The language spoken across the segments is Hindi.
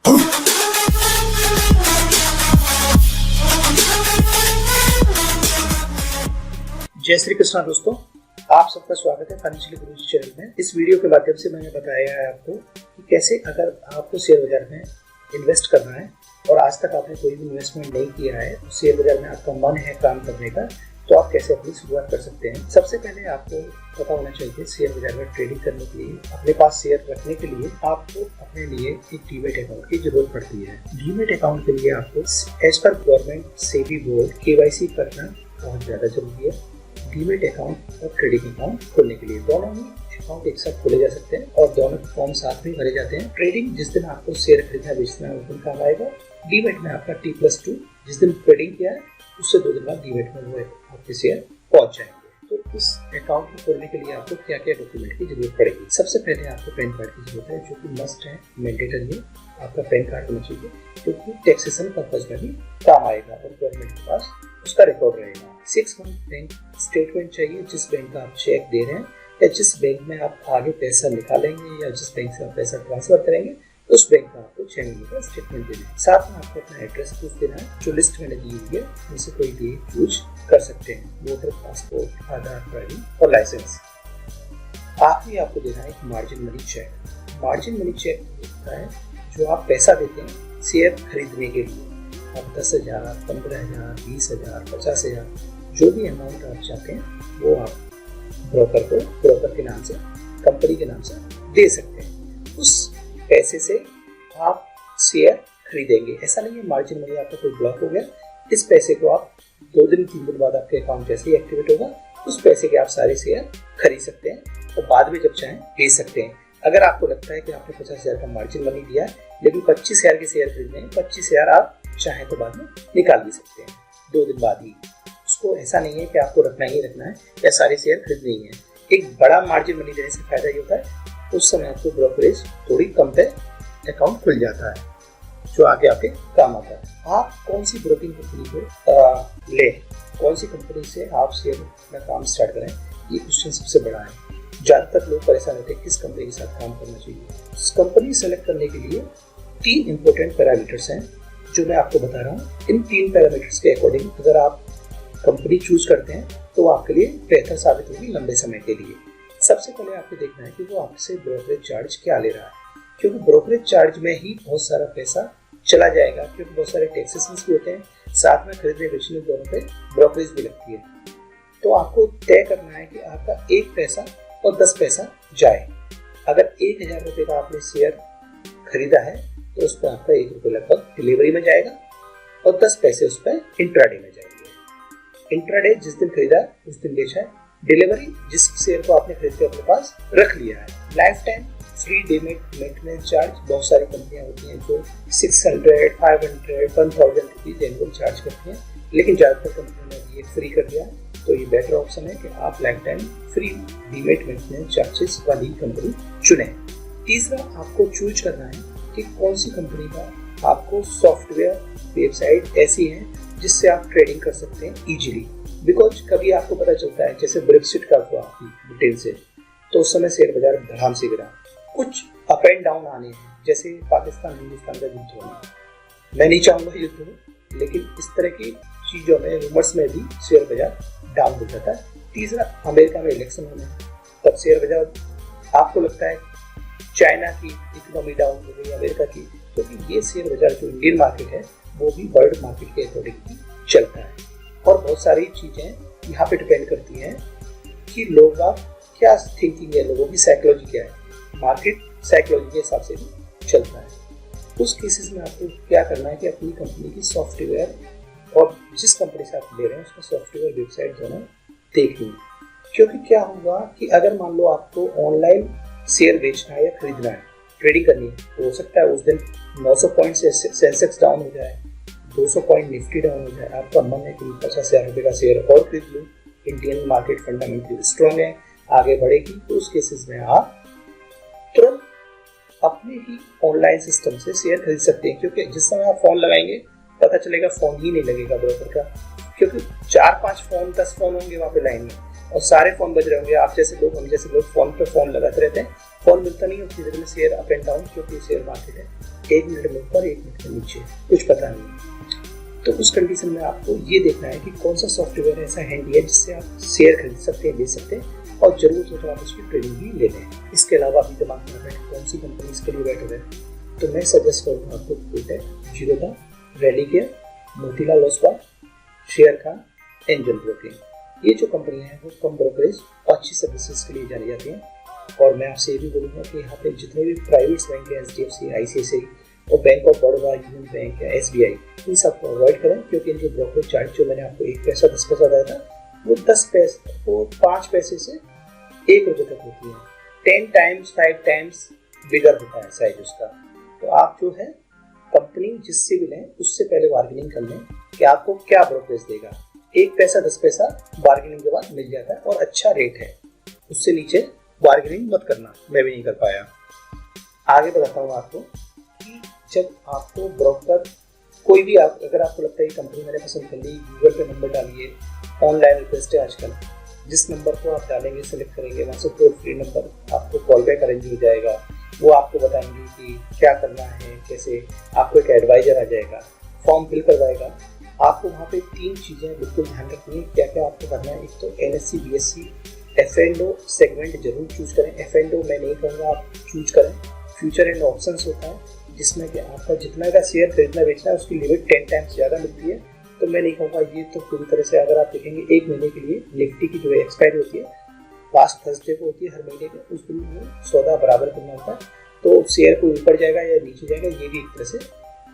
जय श्री कृष्णा दोस्तों, आप सबका स्वागत है फाइनेंशियल गुरुजी चैनल में। इस वीडियो के माध्यम से मैंने बताया है आपको कि कैसे अगर आपको शेयर बाजार में इन्वेस्ट करना है और आज तक आपने कोई भी इन्वेस्टमेंट नहीं किया है, तो शेयर बाजार में आपका मन है काम करने का, तो आप कैसे अपनी शुरुआत कर सकते हैं। सबसे पहले आपको पता होना चाहिए शेयर बाजार में ट्रेडिंग करने के लिए, अपने पास शेयर रखने के लिए आपको अपने लिए एक डीमैट अकाउंट की जरूरत पड़ती है। डीमैट अकाउंट के लिए आपको as per government SEBI board KYC करना बहुत ज्यादा जरूरी है। डीमैट अकाउंट और ट्रेडिंग अकाउंट खोलने के लिए दोनों ही अकाउंट एक साथ खोले जा सकते हैं और दोनों फॉर्म साथ में भरे जाते हैं। ट्रेडिंग जिस दिन आपको शेयर खरीदना बेचना है उस दिन काम आएगा। डीमैट में आपका T+2 जिस दिन ट्रेडिंग किया है उससे 2 दिन बाद डीमैट में वो आपके शेयर पहुंच जाएंगे। तो इस अकाउंट को खोलने के लिए आपको क्या क्या डॉक्यूमेंट की जरूरत पड़ेगी। सबसे पहले आपको पैन कार्ड की जरूरत है, जो कि मस्ट है, मैंडेटरी है। आपका पैन कार्ड होना चाहिए क्योंकि टैक्सेशन पर्पज में भी काम आएगा और गवर्नमेंट के पास उसका रिकॉर्ड रहेगा। 6 मंथ बैंक स्टेटमेंट चाहिए, जिस बैंक का आप चेक दे रहे हैं या जिस बैंक में आप आगे पैसा निकालेंगे या जिस बैंक से आप पैसा ट्रांसफर करेंगे उस बैंक का आपको 6 महीने का स्टेटमेंट देना है। साथ में आपको अपना एड्रेस प्रूफ देना है, जो लिस्ट मैंने दी हुई है उनसे कोई भी चूज कर सकते हैं। वोटर, पासपोर्ट, आधार, ड्राइविंग और लाइसेंस। आखिरी आपको देना है एक margin money cheque. Margin money cheque होता है जो आप पैसा देते हैं शेयर खरीदने के लिए। आप 10,000, 15,000, 20,000, 50,000 जो भी अमाउंट आप चाहते हैं वो आप ब्रोकर के नाम से, कंपनी के नाम से दे सकते हैं। उस पैसे से आप शेयर खरीदेंगे। ऐसा नहीं है मार्जिन मनी आपका कोई ब्लॉक हो गया, इस पैसे को आप 2 दिन 3 दिन बाद आपके अकाउंट जैसे ही एक्टिवेट होगा उस पैसे के आप सारे शेयर खरीद सकते हैं और बाद में जब चाहें बेच सकते हैं। अगर आपको लगता है कि आपने 50,000 का मार्जिन मनी दिया है लेकिन 25,000 के शेयर खरीदने हैं, 25,000 आप चाहे तो बाद में निकाल भी सकते हैं 2 दिन बाद ही। उसको ऐसा नहीं है कि आपको रखना ही रखना है या सारे शेयर खरीदने ही है। एक बड़ा मार्जिन मनी देने से फायदा ये होता है उस समय आपको ब्रोकरेज थोड़ी कम पे अकाउंट खुल जाता है जो आगे आपके काम आता है। आप कौन सी ब्रोकिंग कंपनी को ले, कौन सी कंपनी से आप शेयर अपना काम स्टार्ट करें, ये क्वेश्चन सबसे बड़ा है। ज़्यादातर लोग परेशान होते हैं किस कंपनी के साथ काम करना चाहिए। इस कंपनी सेलेक्ट करने के लिए 3 इंपॉर्टेंट पैरामीटर्स हैं जो मैं आपको बता रहा हूँ। इन 3 पैरामीटर्स के अकॉर्डिंग अगर आप कंपनी चूज करते हैं तो आपके लिए बेहतर साबित होगी लंबे समय के लिए। सबसे पहले आपको देखना है कि वो आपसे ब्रोकरेज चार्ज क्या ले रहा है, क्योंकि ब्रोकरेज चार्ज में ही बहुत सारा पैसा चला जाएगा, क्योंकि बहुत सारे टैक्सेशंस भी होते हैं, साथ में खरीदने बेचने दोनों पे ब्रोकरेज भी लगती है। तो आपको तय करना है कि आपका 1 पैसा और 10 पैसा जाए। अगर 1,000 रुपये का आपने शेयर खरीदा है तो उस पर आपका 1 रुपये लगभग डिलीवरी में जाएगा और 10 पैसे उस पर इंट्राडे में जाएंगे। इंट्राडे जिस दिन खरीदा उस दिन बेचा है, डिलीवरी जिस शेयर को आपने खरीद के अपने पास रख लिया है। Life time free demat maintenance charge बहुत सारी कंपनियां होती हैं जो 600, 500, 1,000 रुपीज एनुअल चार्ज करती हैं, लेकिन ज़्यादातर कंपनियों ने ये फ्री कर दिया है। तो ये बेटर ऑप्शन है कि आप life time free demat maintenance charges वाली कंपनी चुनें। तीसरा आपको चूज करना है कि कौन सी कंपनी का आपको सॉफ्टवेयर वेबसाइट ऐसी है जिससे आप ट्रेडिंग कर सकते हैं इजीली। बिकॉज कभी आपको पता चलता है जैसे ब्रेक्सिट का हुआ ब्रिटेन से, तो उस समय शेयर बाजार धड़ाम से गिरा। कुछ अप एंड डाउन आने हैं, जैसे पाकिस्तान हिंदुस्तान का युद्ध होना। मैं नहीं चाहूँगा युद्ध हो, लेकिन इस तरह की चीज़ों में, रूमर्स में भी शेयर बाजार डाउन हो जाता है। तीसरा, अमेरिका में इलेक्शन होना है, तब शेयर बाजार आपको लगता है चाइना की इकोनॉमी डाउन हो गई, अमेरिका की, क्योंकि ये शेयर बाजार जो इंडियन मार्केट है वो भी वर्ल्ड मार्केट के अकॉर्डिंग चलता है। और बहुत सारी चीज़ें यहाँ पे डिपेंड करती हैं कि लोग क्या थिंकिंग है, लोगों की साइकोलॉजी क्या है। मार्केट साइकोलॉजी के हिसाब से भी चलता है। उस केसेस में आपको क्या करना है कि अपनी कंपनी की सॉफ्टवेयर और जिस कंपनी से आप ले रहे हैं उसका सॉफ्टवेयर वेबसाइट दोनों देखनी है। क्योंकि क्या होगा कि अगर मान लो आपको ऑनलाइन शेयर बेचना है या खरीदना है, ट्रेडिंग करनी है, तो हो सकता है उस दिन 900 पॉइंट से सेंसेक्स डाउन हो जाए, 200 पॉइंट निफ्टी डाउन हो जाए। आपका मन है कि 50,000 रुपये का शेयर और खरीद लूँ, इंडियन मार्केट फंडामेंटली स्ट्रॉन्ग है, आगे बढ़ेगी। तो उस केसेस में आप तुरंत अपने ही ऑनलाइन सिस्टम से शेयर खरीद सकते हैं, क्योंकि जिस समय आप फोन लगाएंगे पता चलेगा फोन ही नहीं लगेगा ब्रोकर का, क्योंकि 4-5 फोन 10 फोन होंगे वहाँ पे लाइन में और सारे फोन बज रहे होंगे। आप जैसे लोग, हम जैसे लोग फोन पे फोन लगाते रहते हैं, फॉल मिलता नहीं है उतनी देर में शेयर अप एंड डाउन, क्योंकि शेयर मार्केट है 1 मिनट में ऊपर 1 मिनट के नीचे, कुछ पता नहीं है। तो उस कंडीशन में आपको ये देखना है कि कौन सा सॉफ्टवेयर ऐसा हैंडी है जिससे आप शेयर खरीद सकते हैं, ले सकते हैं और जरूरत हो तो आप उसकी ट्रेडिंग भी ले लें। इसके अलावा अभी दिमाग में बैठे कौन सी कंपनी इसके लिए बेटर है, तो मैं सजेस्ट करूँगा आपको Kotak, Zerodha, Religare, Motilal Oswal, share Khan, angel broking. ये जो कंपनियां हैं वो कम ब्रोकरेज और अच्छी सर्विसेज के लिए जानी जाती हैं। और मैं आपसे ये भी बोलूँगा कि यहाँ पे जितने भी प्राइवेट बैंक है, HDFC, ICICI और bank of Baroda, union bank या SBI, इन सबको अवॉइड करें, क्योंकि इनके ब्रोकरेज चार्ज जो मैंने आपको 1 पैसा 10 पैसा दिया था वो 5 पैसे से 1 रुपये तक होती है। 10 टाइम्स 5 टाइम्स बिगर होता है साइज उसका। तो आप जो है कंपनी जिससे भी लें उससे पहले बार्गेनिंग कर लें कि आपको क्या ब्रोकरेज देगा। 1 पैसा 10 पैसा बार्गेनिंग के बाद मिल जाता है और अच्छा रेट है, उससे नीचे बार्गेनिंग मत करना। मैं भी नहीं कर पाया। आगे बताता हूँ आपको कि जब आपको ब्रोकर कोई भी अगर आपको लगता है कंपनी मैंने पसंद कर ली, गूगल पे नंबर डालिए, ऑनलाइन रिक्वेस्ट है आजकल, जिस नंबर को आप डालेंगे सेलेक्ट करेंगे वहाँ से टोल फ्री नंबर आपको कॉल बैक अरेंज हो जाएगा। वो आपको बताएंगे कि क्या करना है, कैसे, आपको एक एडवाइजर आ जाएगा, फॉर्म फिल करवाएगा। आपको वहाँ पे 3 चीज़ें बिल्कुल ध्यान रखनी है क्या क्या आपको करना है। एक तो NSE BSE F&O सेगमेंट जरूर चूज करें। F&O मैं नहीं कहूँगा आप चूज करें। फ्यूचर एंड ऑप्शंस होता है जिसमें कि आपका जितना का शेयर खरीदना बेचना है उसकी लिमिट 10 टाइम्स ज़्यादा मिलती है। तो मैं नहीं कहूँगा ये तो पूरी तरह से, अगर आप देखेंगे 1 महीने के लिए निफ्टी की जो एक्सपायरी होती है लास्ट थर्सडे को होती है हर महीने में, उस दिन में सौदा बराबर करना होता है। तो शेयर को ऊपर जाएगा या नीचे जाएगा ये भी एक तरह से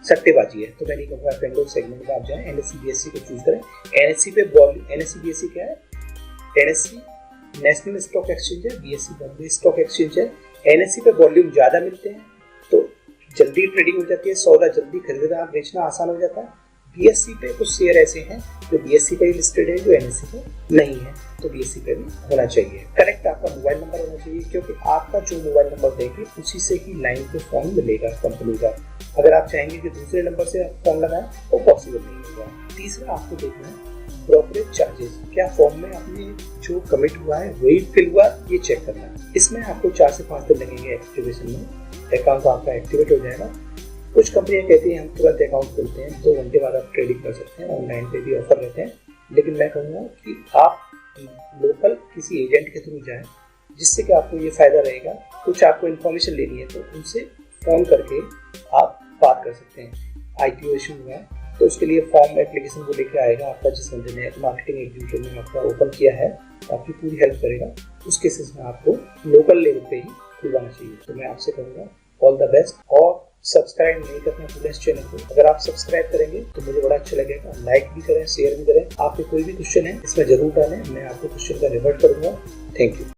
सट्टेबाजी है। तो मैं नहीं कहूँगा F&O सेगमेंट में आप जाएँ, NSE BSE को चूज करें। NSE BSE क्या है? NSE नेशनल स्टॉक एक्सचेंज है, BSE बॉम्बे स्टॉक एक्सचेंज है। NSE पे वॉल्यूम ज़्यादा मिलते हैं तो जल्दी ट्रेडिंग हो जाती है, सौदा जल्दी खरीदना बेचना आसान हो जाता है। BSE पे कुछ शेयर ऐसे हैं जो BSE पे लिस्टेड है, जो NSE पे नहीं है, तो BSE पे भी होना चाहिए। करेक्ट आपका मोबाइल नंबर होना चाहिए, क्योंकि आपका जो मोबाइल नंबर देंगे उसी से ही लाइन पे फॉर्म मिलेगा कंपनी का। अगर आप चाहेंगे कि दूसरे नंबर से फॉर्म लगाएं वो पॉसिबल नहीं होगा। तीसरा आपको देखना है ब्रोकरेज चार्जेस, क्या फॉर्म में आपने जो कमिट हुआ है वही फिल हुआ, ये चेक करना है। इसमें आपको 4 से 5 दिन लगेंगे एक्टिवेशन में, अकाउंट आपका एक्टिवेट हो जाएगा। कुछ कंपनियां कहती हैं हम तुरंत अकाउंट खोलते हैं, 2 घंटे बाद आप ट्रेडिंग कर सकते हैं, ऑनलाइन पे भी ऑफर रहते हैं। लेकिन मैं कहूँगा कि आप लोकल किसी एजेंट के थ्रू जाएं, जिससे कि आपको ये फायदा रहेगा। कुछ आपको इन्फॉर्मेशन लेनी है तो उनसे फ़ोन करके आप बात कर सकते हैं। IPO इशू हुआ है तो उसके लिए फॉर्म एप्लीकेशन वो लेकर आएगा आपका, जिस बंदे ने मार्केटिंग एग्जीक्यूटिव ने आपका ओपन किया है, आपकी पूरी हेल्प करेगा। उस केसेस में आपको लोकल लेवल पे ही खुलवाना चाहिए। तो मैं आपसे कहूँगा ऑल द बेस्ट, और सब्सक्राइब नहीं करना भूलें इस चैनल को। अगर आप सब्सक्राइब करेंगे तो मुझे बड़ा अच्छा लगेगा। लाइक भी करें, शेयर भी करें। आपके कोई भी क्वेश्चन है इसमें जरूर डालें, मैं आपको क्वेश्चन का रिवर्ट करूँगा। Thank you.